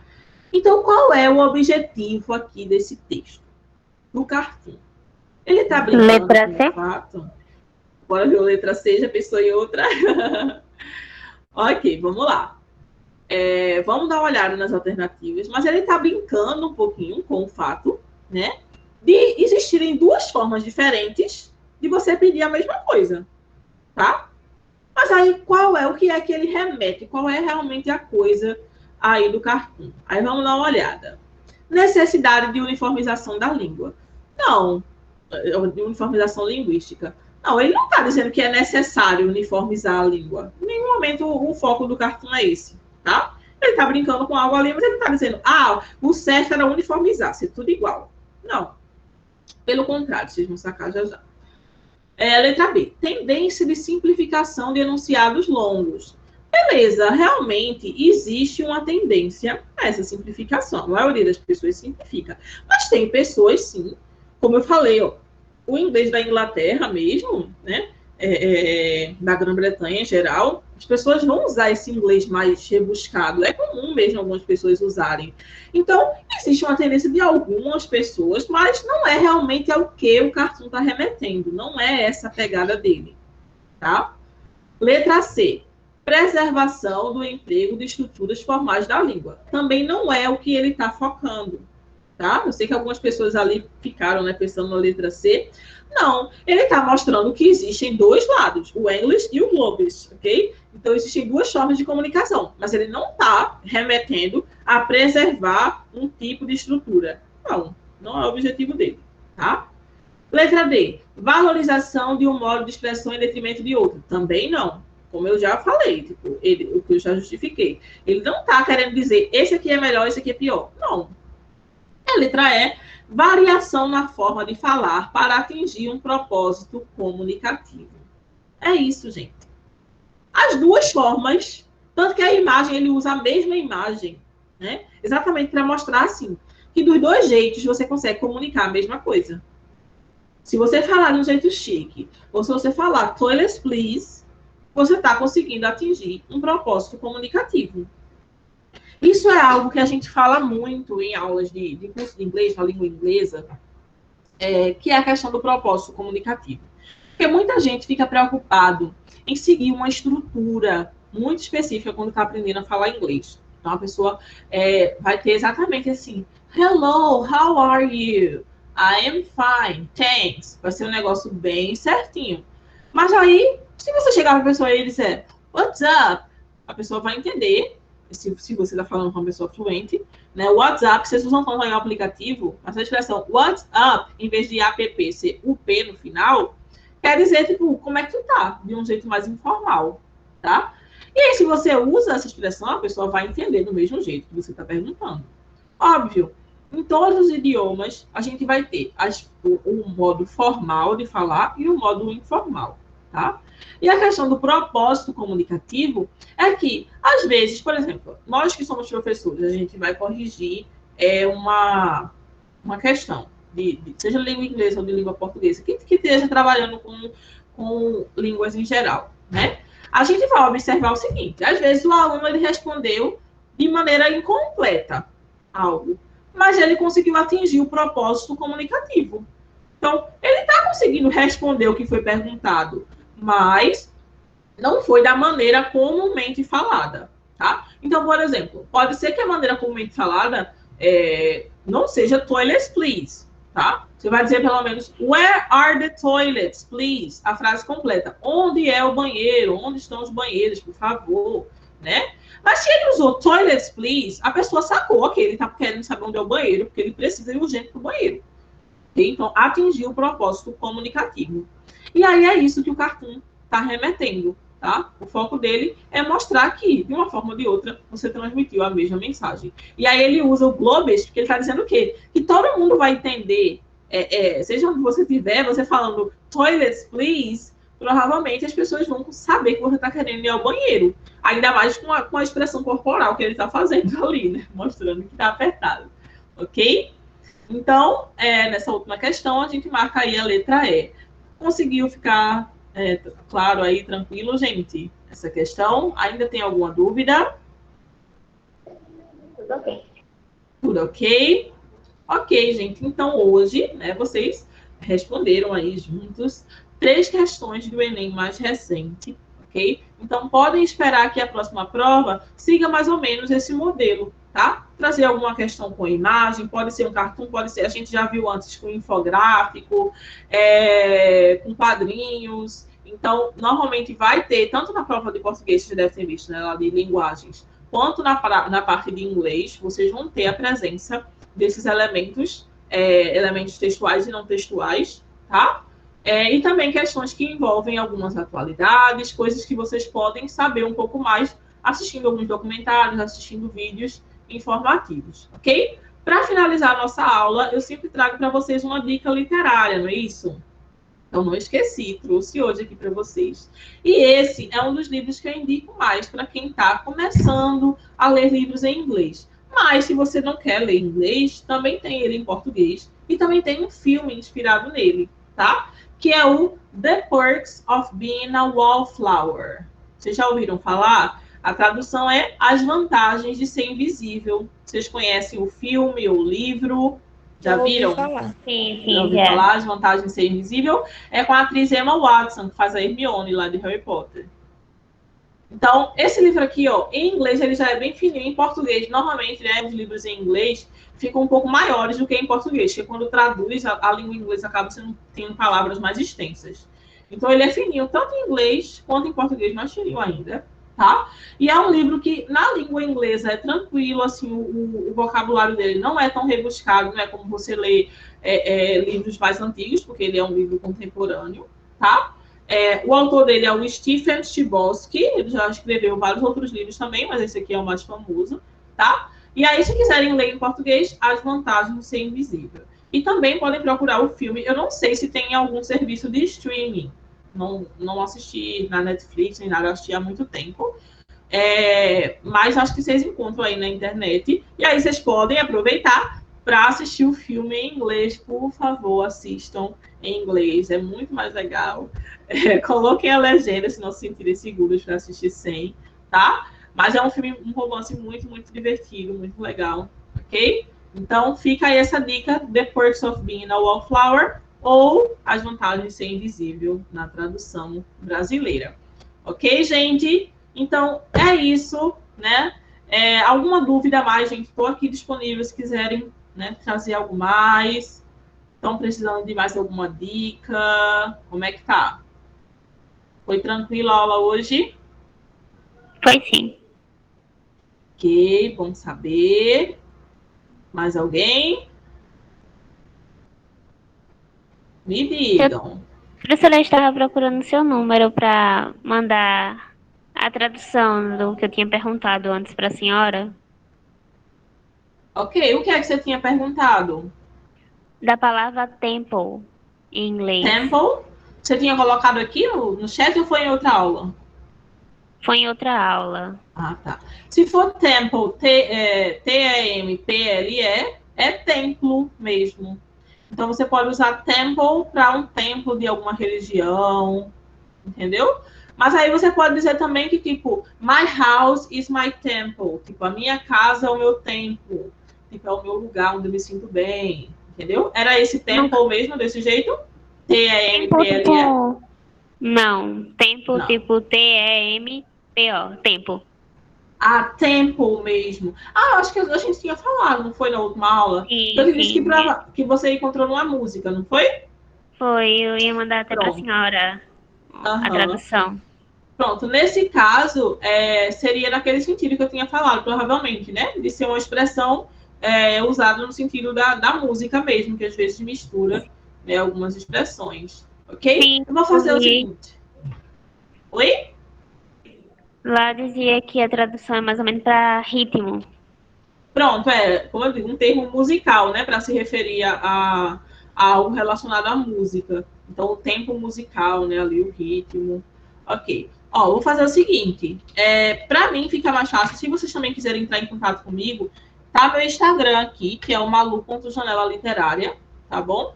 Então, qual é o objetivo aqui desse texto? Do cartoon. Ele está brincando Letra com C? o fato. Bora ver a letra C, já pensou em outra? Ok, vamos lá. Vamos dar uma olhada nas alternativas, mas ele está brincando um pouquinho com o fato, né, de existirem duas formas diferentes de você pedir a mesma coisa, tá? Mas aí, qual é o que é que ele remete? Qual é realmente a coisa aí do cartoon? Aí vamos dar uma olhada. Necessidade de uniformização da língua. Não, de uniformização linguística. Não, ele não está dizendo que é necessário uniformizar a língua. Em nenhum momento o foco do cartoon é esse, tá? Ele está brincando com algo ali, mas ele não está dizendo, o certo era uniformizar, ser tudo igual. Não. Pelo contrário, vocês vão sacar já já. Letra B. Tendência de simplificação de enunciados longos. Beleza, realmente existe uma tendência a essa simplificação. A maioria das pessoas simplifica. Mas tem pessoas, sim, como eu falei, ó, o inglês da Inglaterra mesmo, né, da Grã-Bretanha em geral, as pessoas vão usar esse inglês mais rebuscado. É comum mesmo algumas pessoas usarem. Então, existe uma tendência de algumas pessoas, mas não é realmente ao que o cartoon está remetendo. Não é essa a pegada dele, tá? Letra C. Preservação do emprego de estruturas formais da língua. Também não é o que ele está focando, tá? Eu sei que algumas pessoas ali ficaram, né, pensando na letra C. Não, ele está mostrando que existem dois lados, o English e o Globish, ok? Então, existem duas formas de comunicação, mas ele não está remetendo a preservar um tipo de estrutura. Não é o objetivo dele, tá? Letra D. Valorização de um modo de expressão em detrimento de outro. Também não. Como eu já falei, tipo, o que eu já justifiquei. Ele não está querendo dizer esse aqui é melhor, esse aqui é pior. Não. A letra E. Variação na forma de falar para atingir um propósito comunicativo. É isso, gente. As duas formas, tanto que a imagem, ele usa a mesma imagem, né? Exatamente para mostrar, assim, que dos dois jeitos você consegue comunicar a mesma coisa. Se você falar de um jeito chique, ou se você falar toilets, please, você está conseguindo atingir um propósito comunicativo. Isso é algo que a gente fala muito em aulas de curso de inglês, na língua inglesa, que é a questão do propósito comunicativo. Porque muita gente fica preocupado em seguir uma estrutura muito específica quando está aprendendo a falar inglês. Então, a pessoa vai ter exatamente assim, hello, how are you? I am fine, thanks. Vai ser um negócio bem certinho. Mas aí, se você chegar para a pessoa e dizer, what's up? A pessoa vai entender, se você está falando com uma pessoa fluente, né? WhatsApp, vocês usam tanto em um aplicativo, essa expressão WhatsApp, em vez de app ser UP no final, quer dizer, tipo, como é que tu tá? De um jeito mais informal, tá? E aí, se você usa essa expressão, a pessoa vai entender do mesmo jeito que você está perguntando. Óbvio, em todos os idiomas, a gente vai ter o modo formal de falar e o modo informal, tá? E a questão do propósito comunicativo é que, às vezes, por exemplo, nós que somos professores, a gente vai corrigir uma questão, seja de língua inglesa ou de língua portuguesa, que esteja trabalhando com línguas em geral, né? A gente vai observar o seguinte, às vezes o aluno ele respondeu de maneira incompleta algo. mas ele conseguiu atingir o propósito comunicativo. Então, ele está conseguindo responder o que foi perguntado, mas não foi da maneira comumente falada, tá? Então, por exemplo, pode ser que a maneira comumente falada não seja toilets, please, tá? Você vai dizer pelo menos, where are the toilets, please? A frase completa. Onde é o banheiro? Onde estão os banheiros, por favor, né? Mas se ele usou toilets, please, a pessoa sacou que ele está querendo saber onde é o banheiro, porque ele precisa ir urgente para o banheiro. Okay? Então, atingiu o propósito comunicativo. E aí é isso que o cartoon está remetendo, tá? O foco dele é mostrar que, de uma forma ou de outra, você transmitiu a mesma mensagem. E aí ele usa o globes, porque ele está dizendo o quê? Que todo mundo vai entender, seja onde você estiver, você falando toilets, please, provavelmente as pessoas vão saber que você está querendo ir ao banheiro. Ainda mais com a expressão corporal que ele está fazendo ali, né? Mostrando que está apertado. Ok? Então, nessa última questão, a gente marca aí a letra E. Conseguiu ficar claro aí, tranquilo, gente? Essa questão, ainda tem alguma dúvida? Tudo ok. Tudo ok? Ok, gente. Então, hoje, né, vocês responderam aí juntos 3 questões do Enem mais recente, ok? Então, podem esperar que a próxima prova siga mais ou menos esse modelo, tá? Trazer alguma questão com imagem, pode ser um cartoon, pode ser, a gente já viu antes com infográfico, com quadrinhos. Então, normalmente vai ter, tanto na prova de português, que você deve ter visto, né, lá de linguagens, quanto na parte de inglês, vocês vão ter a presença desses elementos, elementos textuais e não textuais, tá? E também questões que envolvem algumas atualidades, coisas que vocês podem saber um pouco mais assistindo alguns documentários, assistindo vídeos informativos, ok? Para finalizar a nossa aula, eu sempre trago para vocês uma dica literária, não é isso? Então, não esqueci, trouxe hoje aqui para vocês. E esse é um dos livros que eu indico mais para quem está começando a ler livros em inglês. Mas, se você não quer ler inglês, também tem ele em português. E também tem um filme inspirado nele, tá? Que é o The Perks of Being a Wallflower. Vocês já ouviram falar? A tradução é As Vantagens de Ser Invisível. Vocês conhecem o filme ou o livro? Já viram? Falar. Sim, Já ouviu já. falar? As Vantagens de Ser Invisível? É com a atriz Emma Watson, que faz a Hermione lá de Harry Potter. Então, esse livro aqui, ó, em inglês ele já é bem fininho. Em português, normalmente, né, os livros em inglês ficam um pouco maiores do que em português, porque quando traduz, a língua inglesa acaba tendo palavras mais extensas. Então, ele é fininho, tanto em inglês quanto em português, mais fininho ainda, tá? E é um livro que, na língua inglesa, é tranquilo, assim, o vocabulário dele não é tão rebuscado, não é como você lê livros mais antigos, porque ele é um livro contemporâneo, tá? O autor dele é o Stephen Chbosky, ele já escreveu vários outros livros também, mas esse aqui é o mais famoso, tá? E aí, se quiserem ler em português, As Vantagens de Ser Invisível. E também podem procurar o filme, eu não sei se tem algum serviço de streaming, não assisti na Netflix nem nada, assisti há muito tempo, mas acho que vocês encontram aí na internet, e aí vocês podem aproveitar para assistir o filme em inglês. Por favor, assistam em inglês, é muito mais legal. Coloquem a legenda se não se sentirem seguros para assistir sem, tá? Mas é um romance muito, muito divertido, muito legal, ok? Então, fica aí essa dica, The Perks of Being a Wallflower, ou As Vantagens de Ser Invisível, na tradução brasileira. Ok, gente? Então, é isso, né? Alguma dúvida a mais, gente? Estou aqui disponível se quiserem, né, trazer algo mais. Estão precisando de mais alguma dica? Como é que tá? Foi tranquila a aula hoje? Foi sim. Ok, bom saber. Mais alguém? Me digam. Professora, eu estava procurando seu número para mandar a tradução do que eu tinha perguntado antes para a senhora, Ok, o que é que você tinha perguntado? da palavra temple em inglês. Temple? Você tinha colocado aqui no chat ou foi em outra aula? Foi em outra aula. Ah, tá. Se for temple, T-E-M-P-L-E, é templo mesmo. Então, você pode usar temple para um templo de alguma religião, entendeu? Mas aí você pode dizer também que, tipo, my house is my temple. Tipo, a minha casa é o meu templo. tipo, é o meu lugar onde eu me sinto bem, entendeu? Era esse tempo mesmo, desse jeito? T-E-M-P-L-E? Tipo, não, tempo Não. tipo T-E-M-P-O, tempo. Ah, tempo mesmo. Ah, eu acho que a gente tinha falado, não foi na última aula? Eu Sim, te disse sim. que você encontrou numa música, não foi? Foi, eu ia mandar até pra Pronto. senhora a Aham. tradução. Pronto, nesse caso, seria naquele sentido que eu tinha falado, provavelmente, né? De ser uma expressão usada no sentido da música mesmo, que às vezes mistura, né, algumas expressões. Ok? Sim, Eu vou eu fazer o vi. seguinte. Oi? Lá dizia que a tradução é mais ou menos pra ritmo. Pronto, como eu digo, um termo musical, né? Para se referir a algo relacionado à música. Então, o tempo musical, né? Ali, o ritmo. Ok. Ó, vou fazer o seguinte. Para mim fica mais fácil, se vocês também quiserem entrar em contato comigo, tá meu Instagram aqui, que é o malu.janela literária, tá bom?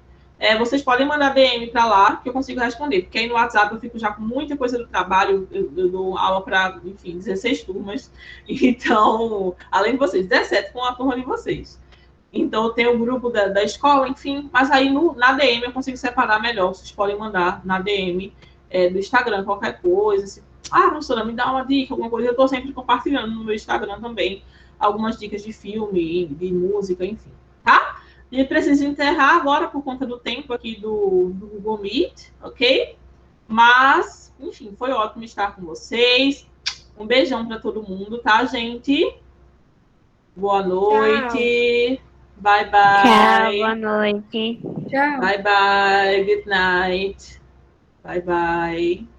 Vocês podem mandar DM para lá, que eu consigo responder. Porque aí no WhatsApp eu fico já com muita coisa do trabalho, eu dou aula para, enfim, 16 turmas. Então, além de vocês, 17 com a turma de vocês. Então, eu tenho o grupo da escola, enfim, mas aí na DM eu consigo separar melhor. Vocês podem mandar na DM do Instagram qualquer coisa. Professora, me dá uma dica, alguma coisa. Eu estou sempre compartilhando no meu Instagram também algumas dicas de filme, de música, enfim, tá? E preciso enterrar agora por conta do tempo aqui do Google Meet, ok? Mas, enfim, foi ótimo estar com vocês. Um beijão para todo mundo, tá, gente? Boa noite. Bye, Tchau, boa bye. noite. Tchau. Bye, bye. Good night. Bye, bye.